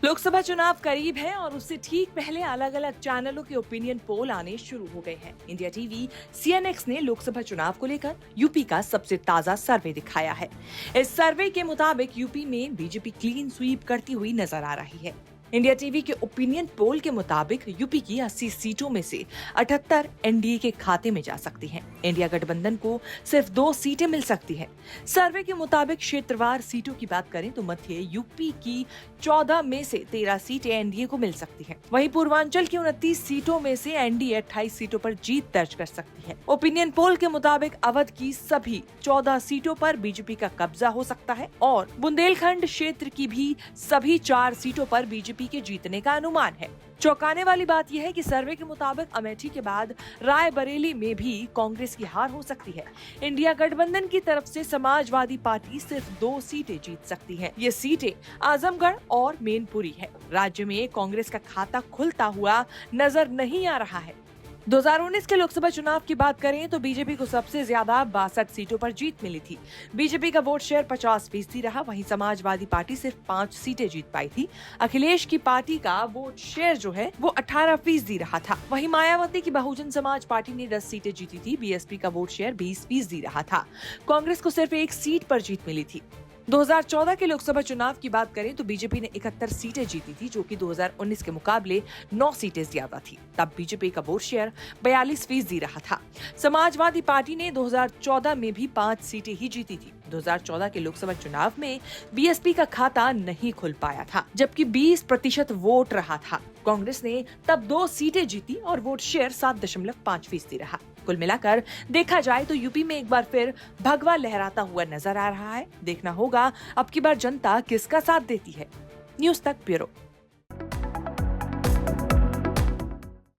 लोकसभा चुनाव करीब है और उससे ठीक पहले अलग अलग चैनलों के ओपिनियन पोल आने शुरू हो गए हैं। इंडिया टीवी CNX ने लोकसभा चुनाव को लेकर यूपी का सबसे ताजा सर्वे दिखाया है। इस सर्वे के मुताबिक यूपी में बीजेपी क्लीन स्वीप करती हुई नजर आ रही है। इंडिया टीवी के ओपिनियन पोल के मुताबिक यूपी की 80 सीटों में से 78 एनडीए के खाते में जा सकती हैं। इंडिया गठबंधन को सिर्फ 2 सीटें मिल सकती हैं। सर्वे के मुताबिक क्षेत्रवार सीटों की बात करें तो मध्य यूपी की 14 में से 13 सीटें एनडीए को मिल सकती हैं। वहीं पूर्वांचल की 29 सीटों में से एनडीए 28 सीटों पर जीत दर्ज कर सकती है। ओपिनियन पोल के मुताबिक अवध की सभी 14 सीटों पर बीजेपी का कब्जा हो सकता है और बुंदेलखंड क्षेत्र की भी सभी 4 सीटों पर बीजेपी के जीतने का अनुमान है। चौंकाने वाली बात यह है कि सर्वे के मुताबिक अमेठी के बाद रायबरेली में भी कांग्रेस की हार हो सकती है। इंडिया गठबंधन की तरफ से समाजवादी पार्टी सिर्फ 2 सीटें जीत सकती है। ये सीटें आजमगढ़ और मैनपुरी है। राज्य में कांग्रेस का खाता खुलता हुआ नजर नहीं आ रहा है। 2019 के लोकसभा चुनाव की बात करें तो बीजेपी को सबसे ज्यादा 62 सीटों पर जीत मिली थी। बीजेपी का वोट शेयर 50% रहा। वहीं समाजवादी पार्टी सिर्फ 5 सीटें जीत पाई थी। अखिलेश की पार्टी का वोट शेयर जो है वो 18% रहा था। वहीं मायावती की बहुजन समाज पार्टी ने 10 सीटें जीती थी। बीएसपी का वोट शेयर 20% रहा था। कांग्रेस को सिर्फ 1 सीट पर जीत मिली थी। 2014 के लोकसभा चुनाव की बात करें तो बीजेपी ने 71 सीटें जीती थी, जो कि 2019 के मुकाबले 9 सीटें ज्यादा थी। तब बीजेपी का वोट शेयर 42% रहा था। समाजवादी पार्टी ने 2014 में भी 5 सीटें ही जीती थी। 2014 के लोकसभा चुनाव में बीएसपी का खाता नहीं खुल पाया था, जबकि 20% वोट रहा था। कांग्रेस ने तब 2 सीटें जीती और वोट शेयर 7.5% रहा। कुल मिलाकर देखा जाए तो यूपी में एक बार फिर भगवा लहराता हुआ नजर आ रहा है। देखना होगा अब की बार जनता किसका साथ देती है। न्यूज़ तक ब्यूरो।